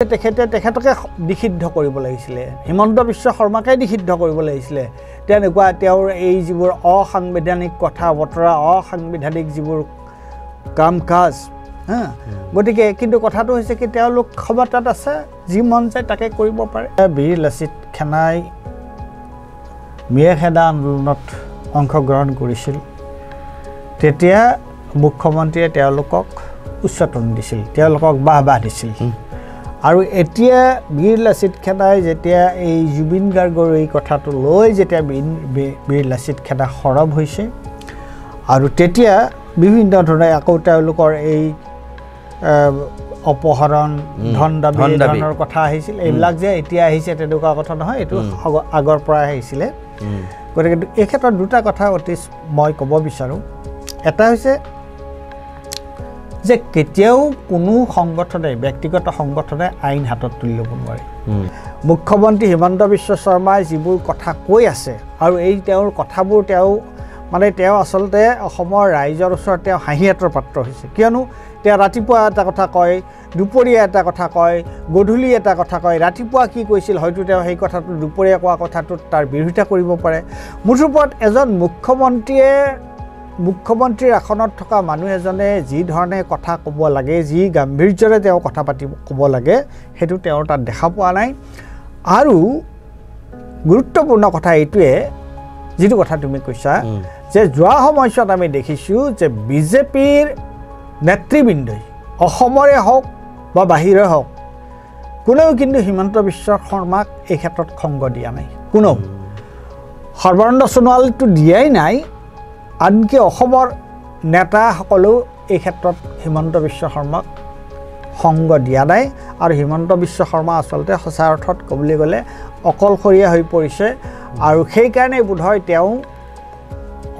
তেখেতকে নিষিদ্ধ কৰিব লাগিছিলে হিমন্ত বিশ্ব শৰ্মাকে নিষিদ্ধ কৰিব লাগিছিলে তেনেকুৱা তেওঁৰ এই যিবোৰ অসাংবিধানিক কথা বতৰা অসাংবিধানিক যিবোৰ কাম কাজ গতিকে কিন্তু কথাটো হৈছে কি তেওঁলোক ক্ষমতাত আছে যি মন যায় তাকে কৰিব পাৰে বীৰ লাচিত খানাই মিয়া খেদা আন্দোলনত অংশগ্ৰহণ কৰিছিল তেতিয়া মুখ্যমন্ত্ৰীয়ে তেওঁলোকক উচ্চতন দিছিল তেওঁলোকক বাহবাহ দিছিল আৰু এতিয়া বীৰ লাচিত খানাই যেতিয়া এই জুবিন গাৰ্গৰ এই কথাটো লৈ যেতিয়া বীৰ লাচিত খানা সৰব হৈছে আৰু তেতিয়া বিভিন্ন ধৰণে আকৌ তেওঁলোকৰ এই অপহৰণ ধন দাবীৰ কথা আহিছিল এইবিলাক যে এতিয়া আহিছে তেনেকুৱা কথা নহয় এইটো আগৰ পৰা আহিছিলে গতিকে এই ক্ষেত্ৰত দুটা কথা অতি মই ক'ব বিচাৰোঁ এটা হৈছে যে কেতিয়াও কোনো সংগঠনে ব্যক্তিগত সংগঠনে আইন হাতত তুলি ল'ব নোৱাৰে মুখ্যমন্ত্ৰী হিমন্ত বিশ্ব শৰ্মাই যিবোৰ কথা কৈ আছে আৰু এই তেওঁৰ কথাবোৰ তেওঁ আচলতে অসমৰ ৰাইজৰ ওচৰত তেওঁ হাঁহিয়াতৰ পাত্ৰ হৈছে কিয়নো তেওঁ ৰাতিপুৱা এটা কথা কয় দুপৰীয়া এটা কথা কয় গধূলি এটা কথা কয় ৰাতিপুৱা কি কৈছিল হয়তো তেওঁ সেই কথাটো দুপৰীয়া কোৱা কথাটোত তাৰ বিৰোধিতা কৰিব পাৰে মুঠোপত এজন মুখ্যমন্ত্ৰীৰ আসনত থকা মানুহ এজনে যি ধৰণে কথা ক'ব লাগে যি গাম্ভীৰ্যৰে তেওঁ কথা ক'ব লাগে সেইটো তেওঁৰ তাত দেখা পোৱা নাই আৰু গুৰুত্বপূৰ্ণ কথা এইটোৱে যিটো কথা তুমি কৈছা যে যোৱা সময়ছোৱাত আমি দেখিছোঁ যে বিজেপিৰ নেতৃবৃন্দই অসমৰে হওক বা বাহিৰে হওক কোনেও কিন্তু হিমন্ত বিশ্ব শৰ্মাক এই ক্ষেত্ৰত সংগ দিয়া নাই কোনেও সৰ্বানন্দ সোণোৱালটো দিয়াই নাই আনকি অসমৰ নেতাসকলেও এই ক্ষেত্ৰত হিমন্ত বিশ্ব শৰ্মাক সংগ দিয়া নাই আৰু হিমন্ত বিশ্ব শৰ্মা আচলতে সঁচা অৰ্থত ক'বলৈ গ'লে অকলশৰীয়া হৈ পৰিছে আৰু সেইকাৰণে বোধহয় তেওঁ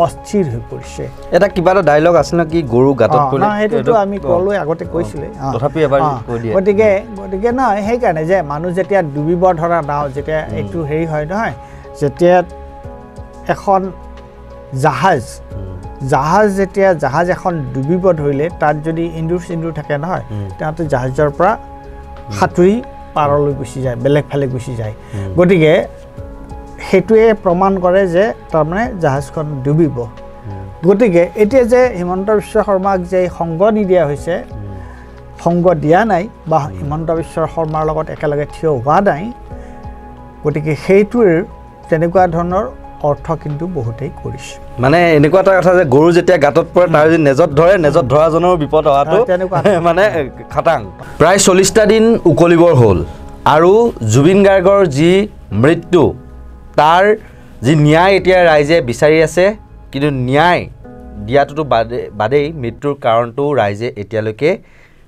অস্থিৰ হৈ পৰিছে এটা কিবা এটা ডায়লগ আছে না কি গৰু গাতত পৰে সেইটোতো আমি ক'লো আগতে কৈছিলে তথাপি এবাৰ কৈ দিয়ে গতিকে নহয় সেইকাৰণে যে মানুহ যেতিয়া ডুবিব ধৰা নাও যেতিয়া এইটো হেৰি হয় নহয় যেতিয়া এখন জাহাজ এখন ডুবিব ধৰিলে তাত যদি ইন্দুৰ থাকে নহয় তাতে জাহাজৰ পৰা সাঁতুৰি পাৰলৈ গুচি যায় বেলেগ ফালে গুচি যায় গতিকে সেইটোৱে প্ৰমাণ কৰে যে তাৰমানে জাহাজখন ডুবিব গতিকে এতিয়া যে হিমন্ত বিশ্ব শৰ্মাক যে সংগ নিদিয়া হৈছে সংগ দিয়া নাই বা হিমন্ত বিশ্ব শৰ্মাৰ লগত একেলগে থিয় হোৱা নাই গতিকে সেইটোৰ তেনেকুৱা ধৰণৰ অৰ্থ কিন্তু বহুতেই কৰিছে মানে এনেকুৱা এটা কথা যে গৰু যেতিয়া গাতত পৰে তাৰ যদি নেজত ধৰাজনৰ বিপদ হোৱাটো মানে খাটাং প্ৰায় 40টা দিন উকলিবৰ হ'ল আৰু জুবিন গাৰ্গৰ যি মৃত্যু তাৰ যি ন্যায় এতিয়া ৰাইজে বিচাৰি আছে কিন্তু ন্যায় দিয়াটোতো বাদেই মৃত্যুৰ কাৰণটো ৰাইজে এতিয়ালৈকে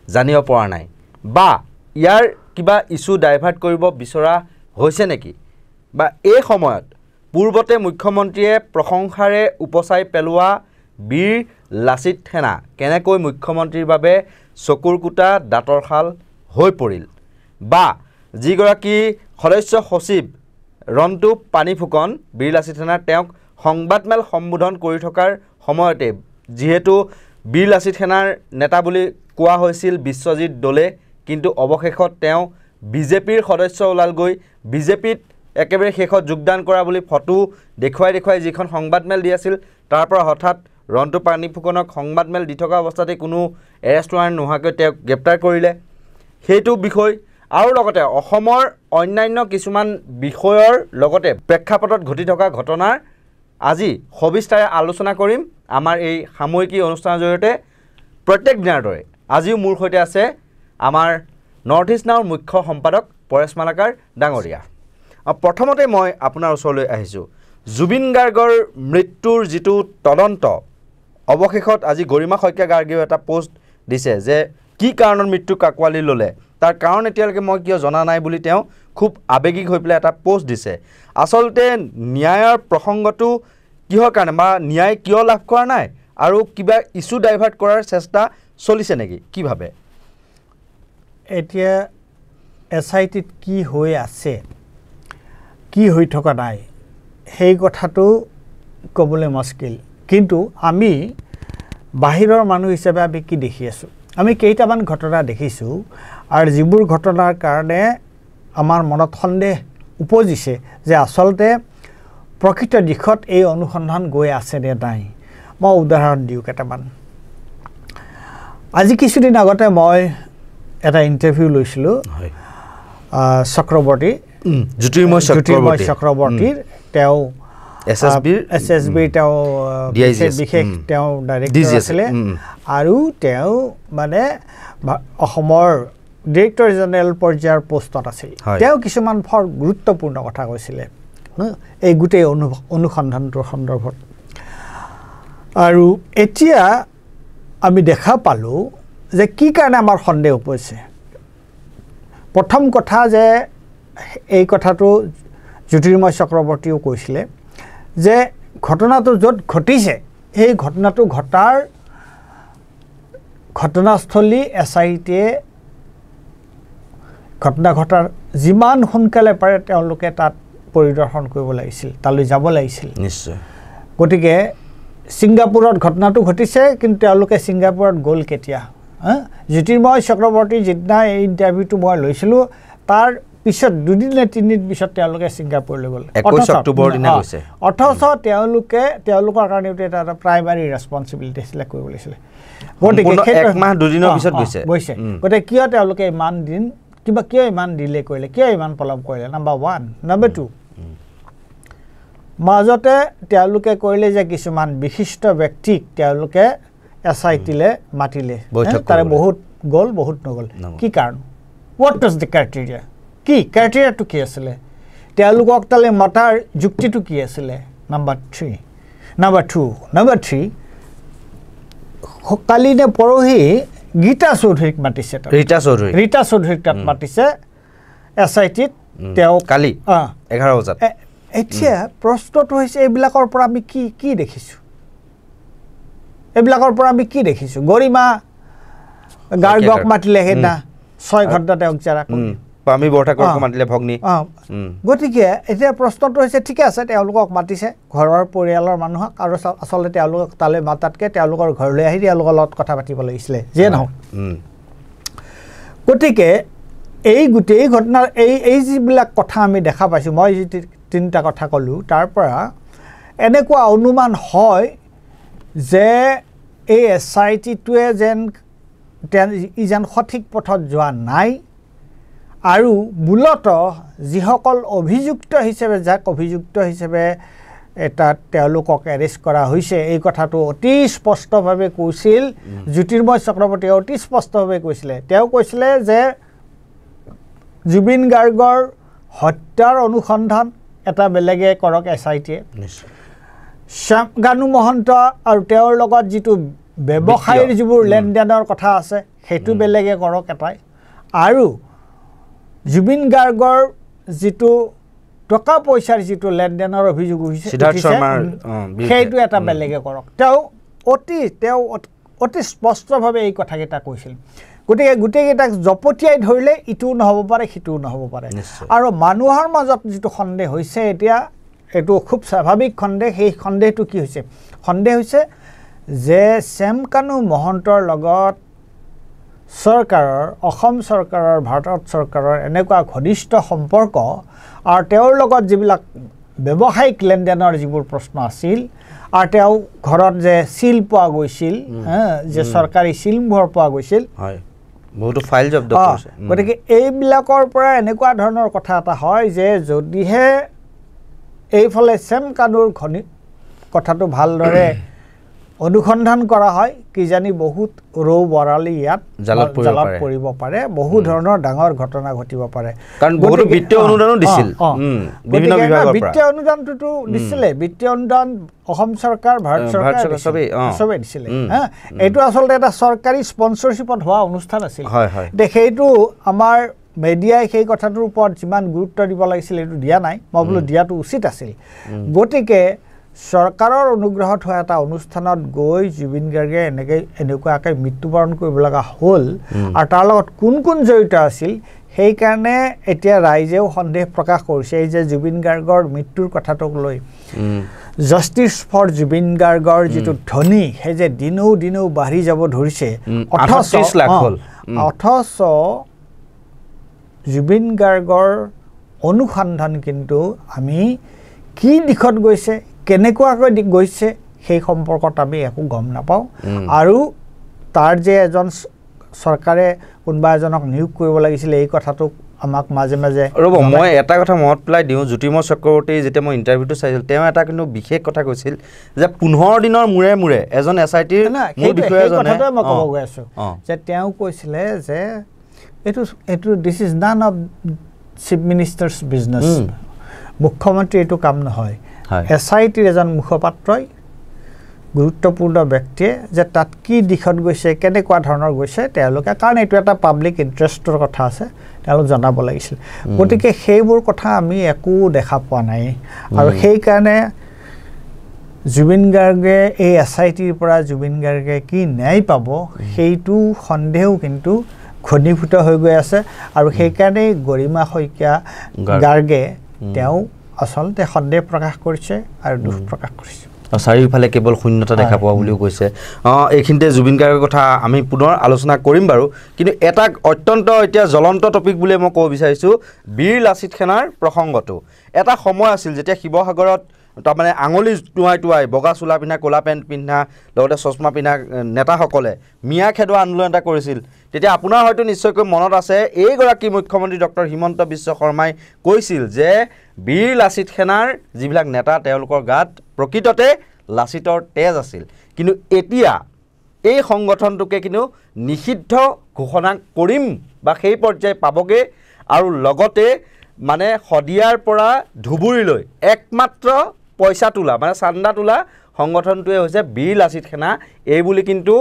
জানিব পৰা নাই বা ইয়াৰ কিবা ইছ্যু ডাইভাৰ্ট কৰিব বিচৰা হৈছে নেকি বা এই সময়ত পূৰ্বতে মুখ্যমন্ত্ৰীয়ে প্ৰশংসাৰে উপচাই পেলোৱা বীৰ লাচিত খানা কেনেকৈ মুখ্যমন্ত্ৰীৰ বাবে চকুৰ কুটা দাঁতৰ শাল হৈ পৰিল বা যিগৰাকী সদস্য সচিব ৰন্তু পানী ফুকন বীৰ লাচিত খানাৰ তেওঁক সংবাদমেল সম্বোধন কৰি থকাৰ সময়তে যিহেতু বীৰ লাচিত খানাৰ নেতা বুলি কোৱা হৈছিল বিশ্বজিৎ দলে কিন্তু অৱশেষত তেওঁ বিজেপিৰ সদস্য ওলালগৈ বিজেপিত একেবাৰে শেষত যোগদান কৰা বুলি ফটো দেখুৱাই যিখন সংবাদমেল দি আছিল তাৰ পৰা হঠাৎ ৰন্তু পানী ফুকনক সংবাদমেল দি থকা অৱস্থাতে কোনো এৰেষ্ট ৱাৰেণ্ট নোহোৱাকৈ তেওঁক গ্ৰেপ্তাৰ কৰিলে সেইটো বিষয় আৰু লগতে অসমৰ অন্যান্য কিছুমান বিষয়ৰ লগতে প্ৰেক্ষাপটত ঘটি থকা ঘটনাৰ আজি সবিস্তাৰে আলোচনা কৰিম আমাৰ এই সাময়িকী অনুষ্ঠানৰ জৰিয়তে প্ৰত্যেক দিনাৰ দৰে আজিও মোৰ সৈতে আছে আমাৰ নৰ্থ ইষ্ট নাওৰ মুখ্য সম্পাদক পৰেশ মালাকাৰ ডাঙৰীয়া প্ৰথমতে মই আপোনাৰ ওচৰলৈ আহিছোঁ জুবিন গাৰ্গৰ মৃত্যুৰ যিটো তদন্ত অৱশেষত আজি গৰিমা শইকীয়া গাৰ্গেও এটা পোষ্ট দিছে যে কি কাৰণত মৃত্যু কাকোৱালি ল'লে তাৰ কাৰণ এতিয়ালৈকে মই কিয় জনা নাই বুলি তেওঁ খুব আৱেগিক হৈ পেলাই এটা পোষ্ট দিছে আচলতে ন্যায়ৰ প্ৰসংগটো কিহৰ কাৰণে বা ন্যায় কিয় লাভ কৰা নাই আৰু কিবা ইছ্যু ডাইভাৰ্ট কৰাৰ চেষ্টা চলিছে নেকি কি ভাবে এতিয়া SITত কি হৈ আছে কি হৈ থকা নাই সেই কথাটো ক'বলৈ মুস্কিল কিন্তু আমি বাহিৰৰ মানুহ হিচাপে আমি কি দেখি আছোঁ আমি কেইটামান ঘটনা দেখিছোঁ আৰু যিবোৰ ঘটনাৰ কাৰণে আমাৰ মনত সন্দেহ উপজিছে যে আচলতে প্ৰকৃত দিশত এই অনুসন্ধান গৈ আছে নে নাই মই উদাহৰণ দিওঁ কেইটামান আজি কিছুদিন আগতে মই এটা ইণ্টাৰভিউ লৈছিলোঁ চক্ৰৱৰ্তী জ্যোতিৰ্ময় চক্ৰৱৰ্তীৰ তেওঁ SSB তেওঁ বিশেষ তেওঁ ডাইৰেক্টৰ আছিলে আৰু তেওঁ মানে অসমৰ ডিৰেক্টৰ জেনেৰেল পৰ্যায়ৰ পোষ্টত আছিল তেওঁ কিছুমান ফৰ গুৰুত্বপূৰ্ণ কথা কৈছিলে এই গোটেই অনুসন্ধানটোৰ সন্দৰ্ভত আৰু এতিয়া আমি দেখা পালোঁ যে কি কাৰণে আমাৰ সন্দেহ হৈছে প্ৰথম কথা যে এই কথাটো জ্যোতিৰ্ময় চক্ৰৱৰ্তীও কৈছিলে যে ঘটনাটো য'ত ঘটিছে সেই ঘটনাটো ঘটাৰ ঘটনাস্থলী SITয়ে ঘটনা ঘটাৰ যিমান সোনকালে পাৰে তেওঁলোকে তাত পৰিদৰ্শন কৰিব লাগিছিল তালৈ যাব লাগিছিল নিশ্চয় গতিকে ছিংগাপুৰত ঘটনাটো ঘটিছে কিন্তু তেওঁলোকে ছিংগাপুৰত গ'ল কেতিয়া জ্যোতিৰ্ময় চক্ৰৱৰ্তী যিদিনা এই ইণ্টাৰভিউটো মই লৈছিলোঁ তাৰ পিছত দুদিন নে তিনিদিন পিছত তেওঁলোকে ছিংগাপুৰলৈ গ'ল 21 অক্টোবৰ দিনা গৈছে অথচ তেওঁলোকৰ কাৰণে এটা প্ৰাইমাৰী ৰেছপন্সিবিলিটি আছিলে কৰিব লাগিছিলে গতিকে এক মাহ দুদিনৰ পিছত গৈছে গতিকে কিয় তেওঁলোকে ইমান দিন কিয় ইমান ডিলে কৰিলে কিয় ইমান পলম কৰিলে নাম্বাৰ 1 নাম্বাৰ 2 মাজতে তেওঁলোকে কৰিলে যে কিছুমান বিশিষ্ট ব্যক্তিক তেওঁলোকে SITলৈ মাতিলে তাৰে বহুত গ'ল বহুত নগ'ল কি কাৰণ হোৱাট ইজ দ্য ক্ৰাইটেৰিয়া কি ক্ৰাইটেৰিয়াটো কি আছিলে তেওঁলোকক তালৈ মতাৰ যুক্তিটো কি আছিলে নাম্বাৰ 3 কালি নে পৰহি গীতা চৌধুৰীক মাতিছে ৰীতা চৌধুৰীক তাত মাতিছে SITত তেওঁ কালি 11 বজাত এতিয়া প্ৰশ্নটো হৈছে এইবিলাকৰ পৰা আমি কি দেখিছোঁ এইবিলাকৰ পৰা আমি কি দেখিছোঁ গৰিমা গাৰ্গক মাতিলে সেইদিনা 6 ঘণ্টা তেওঁক জেৰা কৰি আমি বৰঠাকুৰক মাতিলে ভগ্নী গতিকে এতিয়া প্ৰশ্নটো হৈছে ঠিক আছে তেওঁলোকক মাতিছে ঘৰৰ পৰিয়ালৰ মানুহক আৰু আচলতে তেওঁলোকক তালৈ মাতাতকৈ তেওঁলোকৰ ঘৰলৈ আহি তেওঁলোকৰ লগত কথা পাতিব লাগিছিলে যিয়ে নহওক গতিকে এই গোটেই ঘটনাৰ এই যিবিলাক কথা আমি দেখা পাইছোঁ মই যি তিনিটা কথা ক'লোঁ তাৰ পৰা এনেকুৱা অনুমান হয় যে এই SITটোৱে যেন সঠিক পথত যোৱা নাই আৰু মূলতঃ যিসকল অভিযুক্ত হিচাপে তাত তেওঁলোকক এৰেষ্ট কৰা হৈছে এই কথাটো অতি স্পষ্টভাৱে কৈছিল জ্যোতিৰ্ময় চক্ৰৱৰ্তীয়ে অতি স্পষ্টভাৱে কৈছিলে তেওঁ কৈছিলে যে জুবিন গাৰ্গৰ হত্যাৰ অনুসন্ধান এটা বেলেগে কৰক SITয়ে শ্যামকানু মহন্ত আৰু তেওঁৰ লগত যিটো ব্যৱসায়ৰ যিবোৰ লেনদেনৰ কথা আছে সেইটো বেলেগে কৰক এটাই আৰু জুবিন গাৰ্গৰ যিটো টকা পইচাৰ যিটো লেনদেনৰ অভিযোগ হৈছে সেইটো এটা বেলেগে কৰক তেওঁ অতি স্পষ্টভাৱে এই কথাকেইটা কৈছিল গতিকে গোটেইকেইটাক জপতিয়াই ধৰিলে ইটোও নহ'ব পাৰে সিটোও নহ'ব পাৰে আৰু মানুহৰ মাজত যিটো সন্দেহ হৈছে এতিয়া এইটো খুব স্বাভাৱিক সন্দেহ সেই সন্দেহটো কি হৈছে সন্দেহ হৈছে যে শ্যামকানু মহন্তৰ লগত চৰকাৰৰ অসম চৰকাৰৰ ভাৰত চৰকাৰৰ এনেকুৱা ঘনিষ্ঠ সম্পৰ্ক আৰু তেওঁৰ লগত যিবিলাক ব্যৱসায়িক লেনদেনৰ যিবোৰ প্ৰশ্ন আছিল আৰু তেওঁ ঘৰত যে চিল পোৱা গৈছিল যে চৰকাৰী চিলবোৰ পোৱা গৈছিল বহুতো ফাইল জব্দ কৰিছে গতিকে এইবিলাকৰ পৰা এনেকুৱা ধৰণৰ কথা এটা হয় যে যদিহে এইফালে শ্যামকানুৰ কথাটো ভালদৰে অনুসন্ধান কৰা হয় কিজানি বহুত ৰৌ বৰালি ইয়াত জালত পৰিব পাৰে বহু ধৰণৰ ডাঙৰ ঘটনা ঘটিব পাৰে কাৰণ বহুত বিত্তীয় অনুদানো দিছিল বিভিন্ন বিভাগৰ পৰা বিত্তীয় অনুদানটো দিছিলে বিত্তীয় অনুদান অসম চৰকাৰ ভাৰত চৰকাৰ সবে দিছিলে এইটো আচলতে এটা চৰকাৰী স্পন্সৰশ্বিপত হোৱা অনুষ্ঠান আছিল সেইটো আমাৰ মিডিয়াই সেই কথাটোৰ ওপৰত যিমান গুৰুত্ব দিব লাগিছিল এইটো দিয়া নাই মই বোলো দিয়াটো উচিত আছিল গতিকে চৰকাৰৰ অনুগ্ৰহত হোৱা এটা অনুষ্ঠানত গৈ জুবিন গাৰ্গে এনেকুৱাকৈ মৃত্যুবৰণ কৰিব লগা হ'ল আৰু তাৰ লগত কোন জড়িত আছিল সেইকাৰণে এতিয়া ৰাইজেও সন্দেহ প্ৰকাশ কৰিছে এই যে জুবিন গাৰ্গৰ মৃত্যুৰ কথাটোক লৈ জাষ্টিছ ফৰ জুবিন গাৰ্গৰ যিটো ধ্বনি সেই যে দিনেও বাঢ়ি যাব ধৰিছে অথচ জুবিন গাৰ্গৰ অনুসন্ধান কিন্তু আমি কি দিশত গৈছে কেনেকুৱাকৈ গৈছে সেই সম্পৰ্কত আমি একো গম নাপাওঁ আৰু তাৰ যে এজন চৰকাৰে কোনোবা এজনক নিয়োগ কৰিব লাগিছিল এই কথাটো আমাক মাজে মাজে ৰ'ব মই এটা কথা মনত পেলাই দিওঁ জ্যোতিৰ্ময় চক্ৰৱৰ্তী যেতিয়া মই ইণ্টাৰভিউটো চাইছিলোঁ তেওঁ এটা কিন্তু বিশেষ কথা কৈছিল যে 15 দিনৰ মূৰে মূৰে এজন SITৰ মূল বিষয়াজনে মই ক'ব গৈ আছোঁ যে তেওঁ কৈছিলে যে এইটো this is none of chief ministers business মুখ্যমন্ত্ৰী এইটো কাম নহয় SITৰ এজন মুখপাত্ৰই গুৰুত্বপূৰ্ণ ব্যক্তিয়ে যে তাত কি দিশত গৈছে কেনেকুৱা ধৰণৰ গৈছে তেওঁলোকে কাৰণ এইটো এটা পাব্লিক ইণ্টাৰেষ্টৰ কথা আছে তেওঁলোক জনাব লাগিছিল গতিকে সেইবোৰ কথা আমি একো দেখা পোৱা নাই আৰু সেইকাৰণে জুবিন গাৰ্গে এই SITৰ পৰা জুবিন গাৰ্গে কি ন্যায় পাব সেইটো সন্দেহ কিন্তু ঘনীভূত হৈ গৈ আছে আৰু সেইকাৰণে গৰিমা শইকীয়া গাৰ্গে তেওঁ আচলতে সন্দেহ প্ৰকাশ কৰিছে আৰু দুখ প্ৰকাশ কৰিছে চাৰিওফালে কেৱল শূন্যতা দেখা পোৱা বুলিও কৈছে এইখিনিতে জুবিন গাৰ্গৰ কথা আমি পুনৰ আলোচনা কৰিম বাৰু কিন্তু এটা অত্যন্ত এতিয়া জ্বলন্ত টপিক বুলি মই ক'ব বিচাৰিছোঁ বীৰ লাচিত সেনাৰ প্ৰসংগটো এটা সময় আছিল যেতিয়া শিৱসাগৰত তাৰমানে আঙুলি টুৱাই বগা চোলা পিন্ধা ক'লা পেণ্ট পিন্ধা লগতে চশমা পিন্ধা নেতাসকলে মিয়া খেদোৱা আন্দোলন এটা কৰিছিল তেতিয়া আপোনাৰ হয়তো নিশ্চয়কৈ মনত আছে এইগৰাকী মুখ্যমন্ত্ৰী ডক্টৰ হিমন্ত বিশ্ব শৰ্মাই কৈছিল যে বীৰ লাচিত সেনাৰ যিবিলাক নেতা তেওঁলোকৰ গাত প্ৰকৃততে লাচিতৰ তেজ আছিল কিন্তু এতিয়া এই সংগঠনটোকে কিন্তু নিষিদ্ধ ঘোষণা কৰিম বা সেই পৰ্যায় পাবগে আৰু লগতে মানে শদিয়াৰ পৰা ধুবুৰীলৈ একমাত্ৰ পইচা তোলা মানে চান্দা তোলা সংগঠনটোৱে হৈছে বীৰ লাচিত সেনা এই বুলি কিন্তু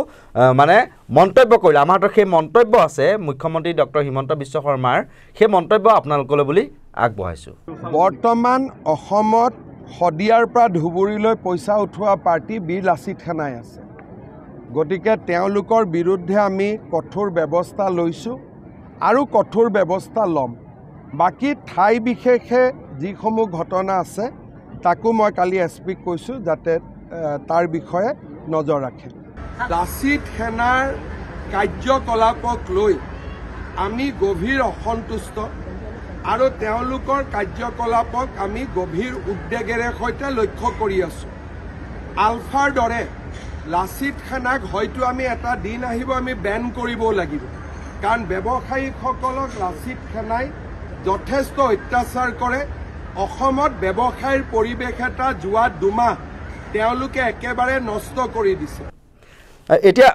মানে মন্তব্য কৰিলে আমাৰ হাতত সেই মন্তব্য আছে মুখ্যমন্ত্ৰী ডক্টৰ হিমন্ত বিশ্ব শৰ্মাৰ সেই মন্তব্য আপোনালোকলৈ বুলি আগবঢ়াইছোঁ বৰ্তমান অসমত শদিয়াৰ পৰা ধুবুৰীলৈ পইচা উঠোৱা পাৰ্টি বীৰ লাচিত সেনাই আছে গতিকে তেওঁলোকৰ বিৰুদ্ধে আমি কঠোৰ ব্যৱস্থা লৈছোঁ আৰু কঠোৰ ব্যৱস্থা ল'ম বাকী ঠাই বিশেষে যিসমূহ ঘটনা আছে তাকো মই কালি SPক কৈছোঁ যাতে তাৰ বিষয়ে নজৰ ৰাখে লাচিত সেনাৰ কাৰ্যকলাপক লৈ আমি গভীৰ অসন্তুষ্ট আৰু তেওঁলোকৰ কাৰ্যকলাপক আমি গভীৰ উদ্বেগেৰে সৈতে লক্ষ্য কৰি আছোঁ আলফাৰ দৰে লাচিত সেনাক হয়তো আমি এটা দিন আহিব আমি বেন কৰিবও লাগিব কাৰণ ব্যৱসায়ীসকলক লাচিত সেনাই যথেষ্ট অত্যাচাৰ কৰে অসমত ব্যৱসায়ৰ পৰিৱেশ এটা যোৱা 2 মাহ তেওঁলোকে একেবাৰে নষ্ট কৰি দিছে এতিয়া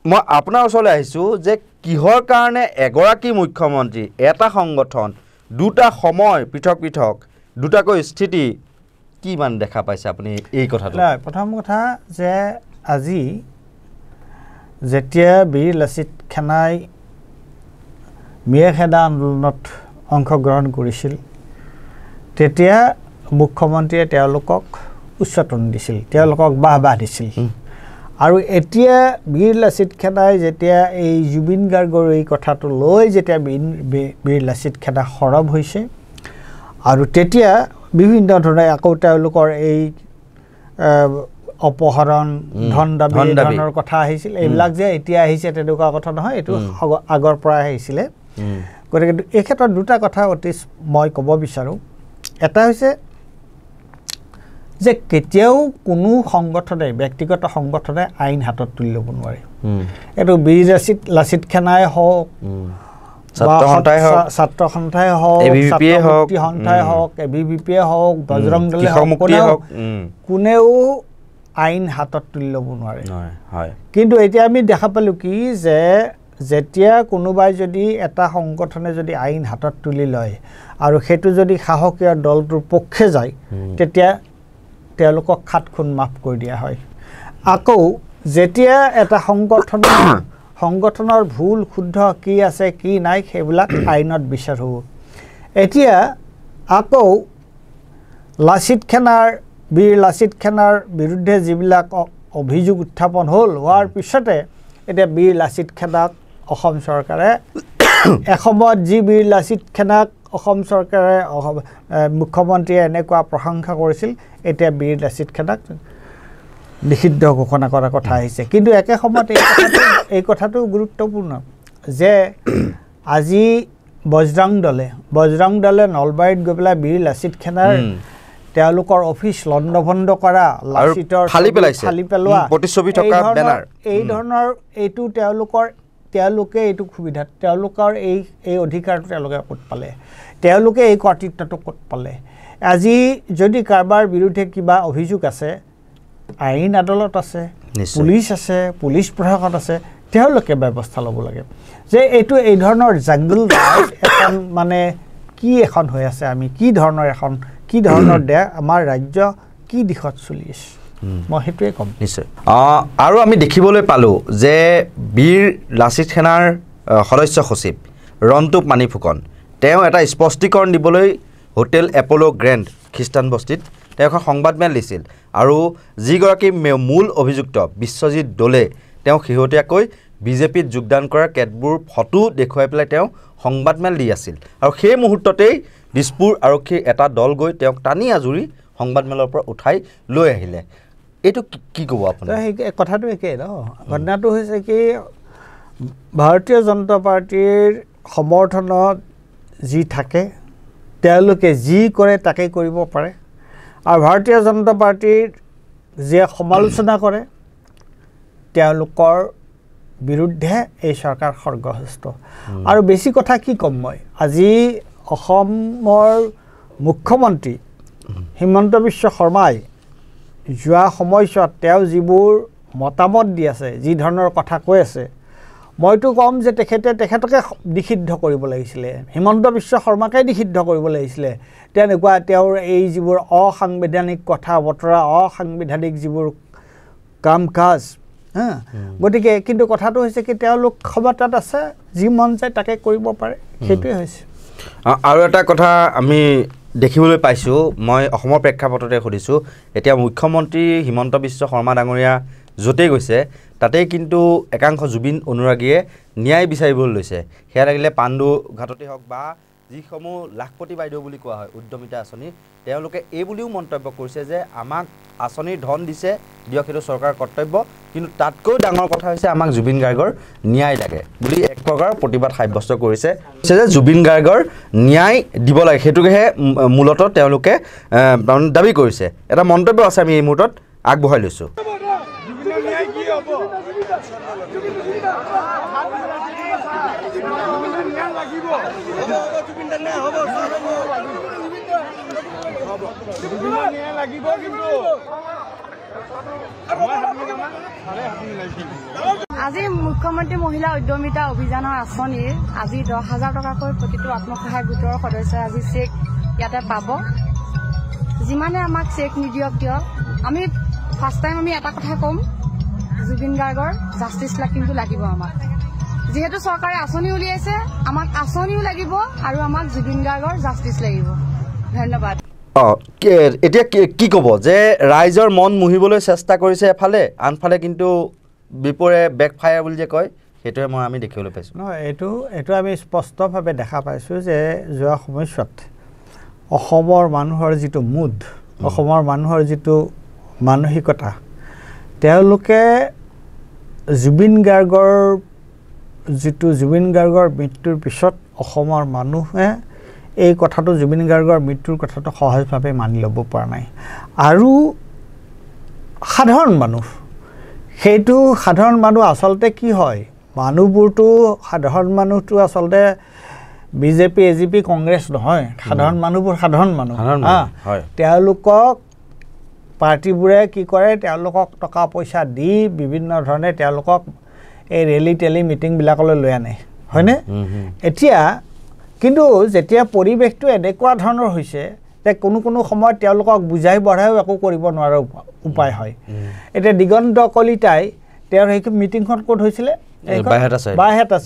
মই আপোনাৰ ওচৰলৈ আহিছোঁ যে কিহৰ কাৰণে এগৰাকী মুখ্যমন্ত্ৰী এটা সংগঠন দুটা সময় পৃথক পৃথক দুটাকৈ স্থিতি কি মান দেখা পাইছে আপুনি এই কথাটো প্ৰথম কথা যে আজি যেতিয়া বীৰ লাচিত সেনাই মিয়া খেদা আন্দোলনত অংশগ্ৰহণ কৰিছিল তেতিয়া মুখ্যমন্ত্ৰীয়ে তেওঁলোকক উচ্চতন দিছিল তেওঁলোকক বাহবাহ দিছিল আৰু এতিয়া বীৰ লাচিত সেনাই যেতিয়া এই জুবিন গাৰ্গৰ এই কথাটো লৈ যেতিয়া বীৰ লাচিত সেনা সৰব হৈছে আৰু তেতিয়া বিভিন্ন ধৰণে আকৌ তেওঁলোকৰ এই অপহৰণ ধন দাবী ধৰণৰ কথা আহিছিল এইবিলাক যে এতিয়া আহিছে তেনেকুৱা কথা নহয় এইটো আগৰ পৰা আহিছিলে গতিকে এই ক্ষেত্ৰত দুটা কথা অতি মই ক'ব বিচাৰোঁ এটা হৈছে যে কেতিয়াও কোনো সংগঠনে ব্যক্তিগত সংগঠনে আইন হাতত তুলি ল'ব নোৱাৰে এইটো বীৰ লাচিত সেনাই হওক ছাত্ৰ সন্থাই হওক ছাত্ৰ সন্থাই হওক ABVP হওক বজৰং দলে হওক কোনেও আইন হাতত তুলি ল'ব নোৱাৰে কিন্তু এতিয়া আমি দেখা পালোঁ কি যে যেতিয়া কোনোবাই যদি এটা সংগঠনে যদি আইন হাতত তুলি লয় আৰু সেইটো যদি সাহসীয় দলটোৰ পক্ষে যায় তেতিয়া তেওঁলোকক খাটখুন মাফ কৰি দিয়া হয় আকৌ যেতিয়া এটা সংগঠনৰ ভুল শুদ্ধ কি আছে কি নাই সেইবিলাক আইনত বিচাৰ হ'ব এতিয়া আকৌ বীৰ লাচিত সেনাৰ বিৰুদ্ধে যিবিলাক অভিযোগ উত্থাপন হোৱাৰ পিছতে এতিয়া বীৰ লাচিত সেনাক অসম চৰকাৰে এসময়ত যি বীৰ লাচিত সেনাক অসম চৰকাৰে মুখ্যমন্ত্ৰীয়ে এনেকুৱা প্ৰশংসা কৰিছিল এতিয়া বীৰ লাচিত সেনাক নিষিদ্ধ ঘোষণা কৰাৰ কথা আহিছে কিন্তু একে সময়ত এই কথাটো গুৰুত্বপূৰ্ণ যে আজি বজৰং দলে নলবাৰীত গৈ পেলাই বীৰ লাচিত সেনাৰ তেওঁলোকৰ অফিচ লণ্ডভণ্ড কৰা লাচিতৰ ফালি পেলোৱা প্ৰতিছবি থকা বেনাৰ এই ধৰণৰ এইটো তেওঁলোকে এইটো সুবিধা তেওঁলোকৰ এই অধিকাৰটো তেওঁলোকে ক'ত পালে তেওঁলোকে এই কৰ্তৃত্বটো ক'ত পালে আজি যদি কাৰোবাৰ বিৰুদ্ধে কিবা অভিযোগ আছে আইন আদালত আছে পুলিচ আছে পুলিচ প্ৰশাসন আছে তেওঁলোকে ব্যৱস্থা ল'ব লাগে যে এইটো এই ধৰণৰ জাংগল এখন মানে কি এখন হৈ আছে আমি কি ধৰণৰ দেশ আমাৰ ৰাজ্য কি দিশত চলি আছে মই সেইটোৱে ক'ম নিশ্চয় আৰু আমি দেখিবলৈ পালোঁ যে বীৰ লাচিত সেনাৰ সদস্য সচিব ৰন্তুক মানিফুকন তেওঁ এটা স্পষ্টীকৰণ দিবলৈ হোটেল এপ'ল' গ্ৰেণ্ড খ্ৰীষ্টান বস্তিত তেওঁ এখন সংবাদমেল দিছিল আৰু যিগৰাকী মূল অভিযুক্ত বিশ্বজিৎ দলে তেওঁ শেহতীয়াকৈ বিজেপিত যোগদান কৰাৰ কেতবোৰ ফটো দেখুৱাই পেলাই তেওঁ সংবাদমেল দি আছিল আৰু সেই মুহূৰ্ততেই দিছপুৰ আৰক্ষীৰ এটা দল গৈ তেওঁক টানি আজুৰি সংবাদমেলৰ পৰা উঠাই লৈ আহিলে এইটো কি ক'ব আপুনি সেই কথাটো একেই ন ঘটনাটো হৈছে কি ভাৰতীয় জনতা পাৰ্টীৰ সমৰ্থনত যি থাকে তেওঁলোকে যি কৰে তাকে কৰিব পাৰে আৰু ভাৰতীয় জনতা পাৰ্টীৰ যিয়ে সমালোচনা কৰে তেওঁলোকৰ বিৰুদ্ধে এই চৰকাৰ সৰ্বশ্ৰেষ্ঠ আৰু বেছি কথা কি ক'ম মই আজি অসমৰ মুখ্যমন্ত্ৰী হিমন্ত বিশ্ব শৰ্মাই যোৱা সময়ছোৱাত তেওঁ যিবোৰ মতামত দি আছে যি ধৰণৰ কথা কৈ আছে মইতো ক'ম যে তেখেতকে নিষিদ্ধ কৰিব লাগিছিলে হিমন্ত বিশ্ব শৰ্মাকে নিষিদ্ধ কৰিব লাগিছিলে তেনেকুৱা তেওঁৰ এই যিবোৰ অসাংবিধানিক কথা বতৰা অসাংবিধানিক যিবোৰ কাম কাজ গতিকে কিন্তু কথাটো হৈছে কি তেওঁলোক ক্ষমতাত আছে যি মন যায় তাকে কৰিব পাৰে সেইটোৱে হৈছে আৰু এটা কথা আমি দেখিবলৈ পাইছোঁ মই অসমৰ প্ৰেক্ষাপটতে সুধিছোঁ এতিয়া মুখ্যমন্ত্ৰী হিমন্ত বিশ্ব শৰ্মা ডাঙৰীয়া য'তেই গৈছে তাতেই কিন্তু একাংশ জুবিন অনুৰাগীয়ে ন্যায় বিচাৰিবলৈ লৈছে সেয়া লাগিলে পাণ্ডু ঘাটতে হওক বা যিসমূহ লাখপতি বাইদেউ বুলি কোৱা হয় উদ্যমিতা আঁচনি তেওঁলোকে এই বুলিও মন্তব্য কৰিছে যে আমাক আঁচনিৰ ধন দিছে দিয়ক সেইটো চৰকাৰৰ কৰ্তব্য কিন্তু তাতকৈ ডাঙৰ কথা হৈছে আমাক জুবিন গাৰ্গৰ ন্যায় লাগে বুলি এক প্ৰকাৰ প্ৰতিবাদ সাব্যস্ত কৰিছে যে জুবিন গাৰ্গৰ ন্যায় দিব লাগে সেইটোকেহে মূলতঃ তেওঁলোকে দাবী কৰিছে এটা মন্তব্য আছে আমি এই মুহূৰ্তত আগবঢ়াই লৈছোঁ আজি মুখ্যমন্ত্ৰী মহিলা উদ্যমিতা অভিযানৰ আঁচনিৰ আজি 10,000 টকাকৈ প্ৰতিটো আত্মসহায়ক গোটৰ সদস্যই আজি চেক ইয়াতে পাব যিমানে আমাক চেক নিদিয়ক কিয় আমি ফাৰ্ষ্ট টাইম আমি এটা কথা ক'ম জুবিন গাৰ্গৰ জাষ্টিছ কিন্তু লাগিব আমাক যেহেতু চৰকাৰে আঁচনি উলিয়াইছে আমাক আঁচনিও লাগিব আৰু আমাক জুবিন গাৰ্গৰ জাষ্টিছ লাগিব ধন্যবাদ এতিয়া কি ক'ব যে ৰাইজৰ মন মুহিবলৈ চেষ্টা কৰিছে এফালে আনফালে কিন্তু বিপৰে বেকফায়াৰ বুলি যে কয় সেইটোৱে আমি দেখিবলৈ পাইছোঁ নহয় এইটো আমি স্পষ্টভাৱে দেখা পাইছোঁ যে যোৱা সময়ছোৱাত অসমৰ মানুহৰ যিটো মুড অসমৰ মানুহৰ যিটো মানসিকতা তেওঁলোকে জুবিন গাৰ্গৰ মৃত্যুৰ পিছত অসমৰ মানুহে এই কথাটো জুবিন গাৰ্গৰ মৃত্যুৰ কথাটো সহজভাৱে মানি ল'ব পৰা নাই আৰু সাধাৰণ মানুহ আচলতে কি হয় মানুহবোৰটো সাধাৰণ মানুহটো আচলতে বিজেপি এজিপি কংগ্ৰেছ নহয় সাধাৰণ মানুহবোৰ সাধাৰণ মানুহ তেওঁলোকক পাৰ্টিবোৰে কি কৰে তেওঁলোকক টকা পইচা দি বিভিন্ন ধৰণে তেওঁলোকক এই ৰেলী টেলি মিটিংবিলাকলৈ লৈ আনে হয়নে এতিয়া কিন্তু যেতিয়া পৰিৱেশটো এনেকুৱা ধৰণৰ হৈছে যে কোনো সময়ত তেওঁলোকক বুজাই বঢ়াইও একো কৰিব নোৱাৰা উপায় হয় এতিয়া দিগন্ত কলিতাই তেওঁৰ সেই মিটিংখন ক'ত হৈছিলে বাইহাটা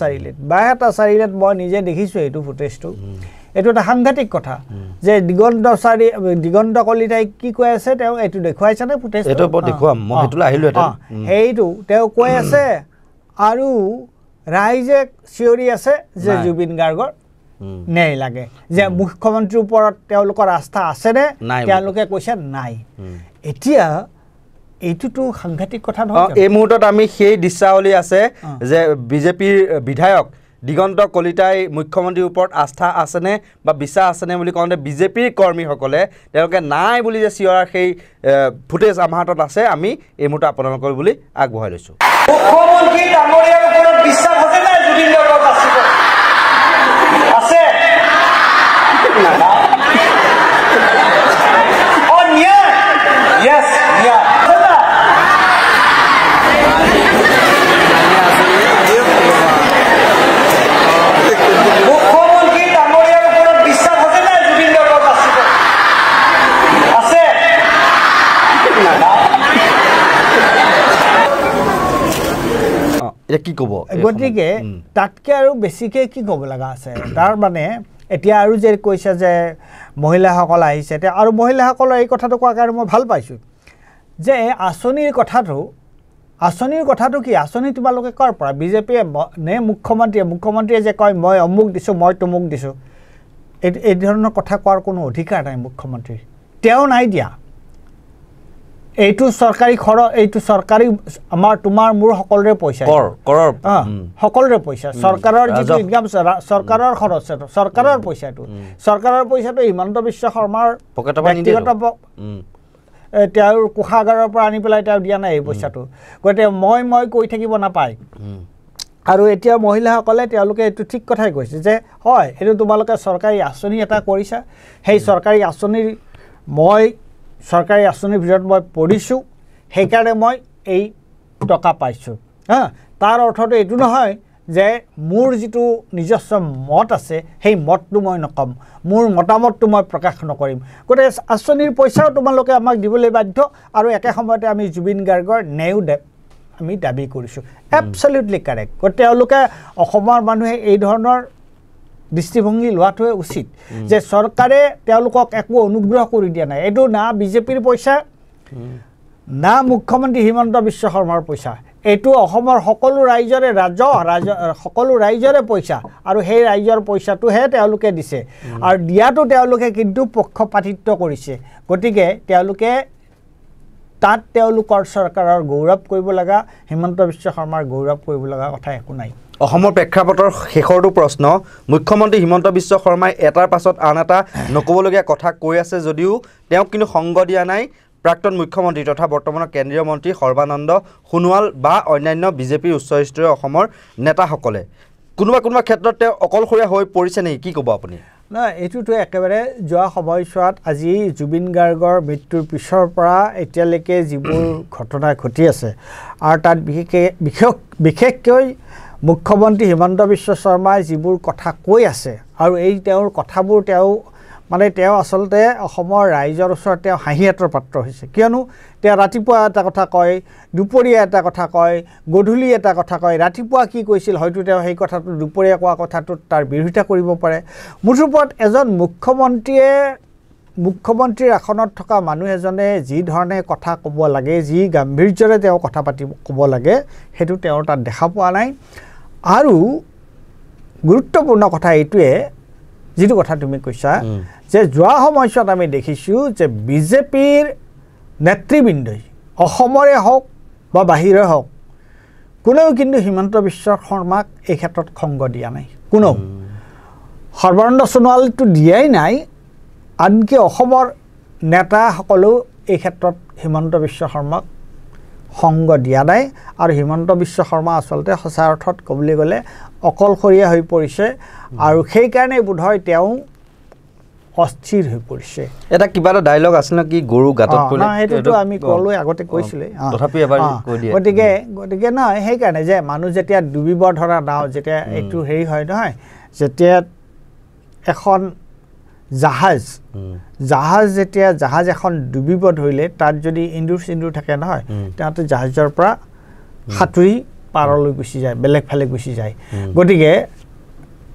চাৰিআলিত মই নিজে দেখিছোঁ এইটো ফুটেজটো এইটো এটা সাংঘাতিক কথা যে দিগন্ত কলিতাই কি কৈ আছে তেওঁ এইটো দেখুৱাইছেনে ফুটেজ সেইটো তেওঁ কৈ আছে আৰু ৰাইজে চিঞৰি আছে যে জুবিন গাৰ্গৰ ন্যায় লাগে যে মুখ্যমন্ত্ৰীৰ ওপৰত তেওঁলোকৰ আস্থা আছেনে তেওঁলোকে কৈছে নাই এতিয়া এইটোতো সাংঘাতিক কথা নহয় এই মুহূৰ্তত আমি সেই দৃশ্যাৱলী আছে যে বিজেপিৰ বিধায়ক দিগন্ত কলিতাই মুখ্যমন্ত্ৰীৰ ওপৰত আস্থা আছেনে বা বিশ্বাস আছেনে বুলি কওঁতে বিজেপিৰ কৰ্মীসকলে তেওঁলোকে নাই বুলি যে চিঞৰাৰ সেই ফুটেজ আমাৰ হাতত আছে আমি এই মুহূৰ্তে আপোনালোকৰ বুলি আগবঢ়াই লৈছোঁ মুখ্যমন্ত্ৰী ডাঙৰীয়াৰ ওপৰত বিশ্বাস আছে নাই জুবিন গাৰ্গক আছে কি ক'ব গতিকে তাতকৈ আৰু বেছিকৈ কি ক'ব লগা আছে তাৰ মানে এতিয়া আৰু যে কৈছে যে মহিলাসকল আহিছে আৰু মহিলাসকলৰ এই কথাটো কোৱাৰ কাৰণে মই ভাল পাইছোঁ যে আঁচনিৰ কথাটো কি আঁচনি তোমালোকে কৰ পৰা বিজেপিয়ে নে মুখ্যমন্ত্ৰীয়ে যে কয় মই অমুক দিছোঁ মই তমুক দিছোঁ এই ধৰণৰ কথা কোৱাৰ কোনো অধিকাৰ নাই মুখ্যমন্ত্ৰীৰ তেওঁ নাই দিয়া এইটো চৰকাৰী খৰচ এইটো চৰকাৰী আমাৰ তোমাৰ মোৰ সকলোৰে পইচা সকলোৰে পইচা চৰকাৰৰ যিটো ইনকাম চৰকাৰৰ খৰচ চৰকাৰৰ পইচাটো হিমন্ত বিশ্ব শৰ্মাৰ ব্যক্তিগত তেওঁৰ কোষাগাৰৰ পৰা আনি পেলাই তেওঁ দিয়া নাই এই পইচাটো গতিকে মই কৈ থাকিব নাপায় আৰু এতিয়া মহিলাসকলে তেওঁলোকে এইটো ঠিক কথাই কৈছে যে হয় এইটো তোমালোকে চৰকাৰী আঁচনি এটা কৰিছা সেই চৰকাৰী আঁচনিৰ চৰকাৰী আঁচনিৰ ভিতৰত মই পঢ়িছোঁ সেইকাৰণে মই এই টকা পাইছোঁ তাৰ অৰ্থটো এইটো নহয় যে মোৰ যিটো নিজস্ব মত আছে সেই মতটো মই নকম মোৰ মতামতটো মই প্ৰকাশ নকৰিম গতিকে আঁচনিৰ পইচাও তোমালোকে আমাক দিবলৈ বাধ্য আৰু একে সময়তে আমি জুবিন গাৰ্গৰ ন্যায়ো আমি দাবী কৰিছোঁ এবছলিউটলি কাৰেক্ট গতিকে তেওঁলোকে অসমৰ মানুহে এই ধৰণৰ দৃষ্টিভংগী লোৱাটোৱে উচিত যে চৰকাৰে তেওঁলোকক একো অনুগ্ৰহ কৰি দিয়া নাই এইটো না বিজেপিৰ পইচা না মুখ্যমন্ত্ৰী হিমন্ত বিশ্ব শৰ্মাৰ পইচা এইটো অসমৰ সকলো ৰাইজৰে সকলো ৰাইজৰে পইচা আৰু সেই ৰাইজৰ পইচাটোহে তেওঁলোকে দিছে আৰু দিয়াটো তেওঁলোকে কিন্তু পক্ষপাতিত্ব কৰিছে গতিকে তেওঁলোকে তাত তেওঁলোকৰ চৰকাৰৰ গৌৰৱ কৰিব লগা হিমন্ত বিশ্ব শৰ্মাৰ গৌৰৱ কৰিব লগা কথা একো নাই অসমৰ প্ৰেক্ষাপটৰ শেষৰটো প্ৰশ্ন মুখ্যমন্ত্ৰী হিমন্ত বিশ্ব শৰ্মাই এটাৰ পাছত আন এটা নক'বলগীয়া কথা কৈ আছে যদিও তেওঁক কিন্তু সংগ দিয়া নাই প্ৰাক্তন মুখ্যমন্ত্ৰী তথা বৰ্তমানৰ কেন্দ্ৰীয় মন্ত্ৰী সৰ্বানন্দ সোণোৱাল বা অন্যান্য বিজেপিৰ উচ্চস্তৰীয় অসমৰ নেতাসকলে কোনোবা ক্ষেত্ৰত তেওঁ অকলশৰীয়া হৈ পৰিছে নেকি কি ক'ব আপুনি নহয় এইটোতো একেবাৰে যোৱা সময়ছোৱাত আজি জুবিন গাৰ্গৰ মৃত্যুৰ পিছৰ পৰা এতিয়ালৈকে যিবোৰ ঘটনা ঘটি আছে আৰু তাত বিশেষকৈ মুখ্যমন্ত্ৰী হিমন্ত বিশ্ব শৰ্মাই যিবোৰ কথা কৈ আছে আৰু এই তেওঁৰ কথাবোৰ তেওঁ আচলতে অসমৰ ৰাইজৰ ওচৰত তেওঁ হাঁহিয়াতৰ পাত্ৰ হৈছে কিয়নো তেওঁ ৰাতিপুৱা এটা কথা কয় দুপৰীয়া এটা কথা কয় গধূলি এটা কথা কয় ৰাতিপুৱা কি কৈছিল হয়তো তেওঁ সেই কথাটো দুপৰীয়া কোৱা কথাটোত তাৰ বিৰোধিতা কৰিব পাৰে মুঠোপত এজন মুখ্যমন্ত্ৰীৰ আসনত থকা মানুহ এজনে যি ধৰণে কথা ক'ব লাগে যি গাম্ভীৰ্যৰে তেওঁ কথা ক'ব লাগে সেইটো তেওঁৰ তাত দেখা পোৱা নাই আৰু গুৰুত্বপূৰ্ণ কথা এইটোৱে যিটো কথা তুমি কৈছা যে যোৱা সময়ছোৱাত আমি দেখিছোঁ যে বিজেপিৰ নেতৃবৃন্দই অসমৰে হওক বা বাহিৰে হওক কোনেও কিন্তু হিমন্ত বিশ্ব শৰ্মাক এই ক্ষেত্ৰত সংগ দিয়া নাই কোনেও সৰ্বানন্দ সোণোৱালটো দিয়াই নাই আনকি অসমৰ নেতাসকলেও এই ক্ষেত্ৰত হিমন্ত বিশ্ব শৰ্মাক সংগ দিয়া নাই আৰু হিমন্ত বিশ্ব শৰ্মা আচলতে সঁচা অৰ্থত ক'বলৈ গ'লে অকলশৰীয়া হৈ পৰিছে আৰু সেইকাৰণে বোধহয় তেওঁ অস্থিৰ হৈ পৰিছে এটা কিবা এটা ডায়লগ আছিল নেকি গৰু গাঁতত পৰিলে সেইটোতো আমি ক'লোৱে আগতে কৈছিলে তথাপি এবাৰ কৈ দিয়ে গতিকে নহয় সেইকাৰণে যে মানুহ যেতিয়া ডুবিব ধৰা নাও যেতিয়া এইটো হেৰি হয় নহয় যেতিয়া এখন জাহাজ এখন ডুবিব ধৰিলে তাত যদি ইন্দুৰ থাকে নহয় তেতিয়াহ'লে জাহাজৰ পৰা সাঁতুৰি পাৰলৈ গুচি যায় বেলেগ ফালে গুচি যায় গতিকে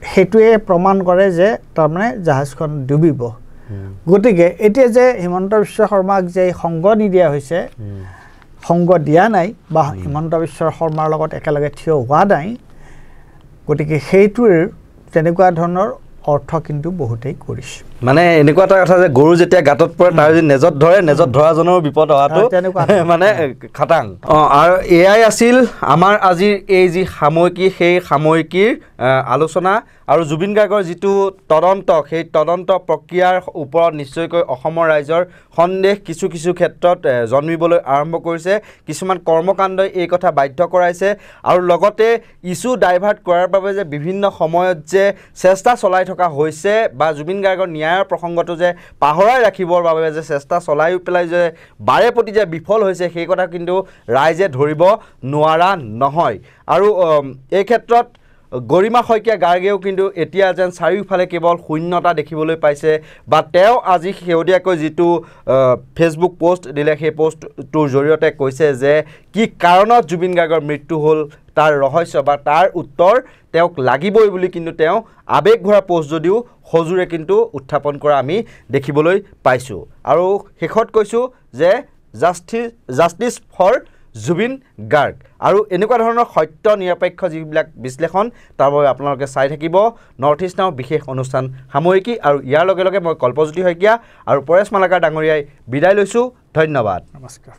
সেইটোৱে প্ৰমাণ কৰে যে তাৰমানে জাহাজখন ডুবিব গতিকে এতিয়া যে হিমন্ত বিশ্ব শৰ্মাক যে সংগ নিদিয়া হৈছে সংগ দিয়া নাই বা হিমন্ত বিশ্ব শৰ্মাৰ লগত একেলগে থিয় হোৱা নাই গতিকে সেইটোৰ তেনেকুৱা ধৰণৰ অৰ্থ কিন্তু বহুতেই কৰিছে মানে এনেকুৱা এটা কথা যে গৰু যেতিয়া গাঁতত পৰে তাৰ যদি নেজত ধৰাজনৰ বিপদ হোৱাটো মানে খাটাং আৰু এয়াই আছিল আমাৰ আজিৰ এই যি সাময়িকী সেই সাময়িকীৰ আলোচনা আৰু জুবিন গাৰ্গৰ যিটো তদন্ত সেই তদন্ত প্ৰক্ৰিয়াৰ ওপৰত নিশ্চয়কৈ অসমৰ ৰাইজৰ সন্দেহ কিছু কিছু ক্ষেত্ৰত জন্মিবলৈ আৰম্ভ কৰিছে কিছুমান কৰ্মকাণ্ডই এই কথা বাধ্য কৰাইছে আৰু লগতে ইছ্যু ডাইভাৰ্ট কৰাৰ বাবে যে বিভিন্ন সময়ত যে চেষ্টা চলাই থকা হৈছে বা জুবিন গাৰ্গৰ ন্যায়ৰ প্ৰসংগটো যে পাহৰাই ৰাখিবৰ বাবে যে চেষ্টা চলাই পেলাই যে বাৰে প্ৰতি যে বিফল হৈছে সেই কথা কিন্তু ৰাইজে ধৰিব নোৱাৰা নহয় আৰু এই ক্ষেত্ৰত গৰিমা শইকীয়া গাৰ্গেও কিন্তু এতিয়া যেন চাৰিওফালে কেৱল শূন্যতা দেখিবলৈ পাইছে বা তেওঁ আজি শেহতীয়াকৈ যিটো ফেচবুক পোষ্ট দিলে সেই পোষ্টটোৰ জৰিয়তে কৈছে যে কি কাৰণত জুবিন গাৰ্গৰ মৃত্যু হ'ল তাৰ ৰহস্য বা তাৰ উত্তৰ তেওঁক লাগিবই বুলি কিন্তু তেওঁ আবেগ ভৰা পোষ্ট যদিও সজোৰে কিন্তু উত্থাপন কৰা আমি দেখিবলৈ পাইছোঁ আৰু শেষত কৈছোঁ যে জাষ্টিছ ফৰ জুবিন গাৰ্গ আৰু এনেকুৱা ধৰণৰ সত্য নিৰপেক্ষ যিবিলাক বিশ্লেষণ তাৰ বাবে আপোনালোকে চাই থাকিব নৰ্থ ইষ্ট নাও বিশেষ অনুষ্ঠান সাময়িকী আৰু ইয়াৰ লগে লগে মই কল্পজ্যোতি শইকীয়া আৰু পৰেশ মালাকাৰ ডাঙৰীয়াই বিদায় লৈছোঁ ধন্যবাদ নমস্কাৰ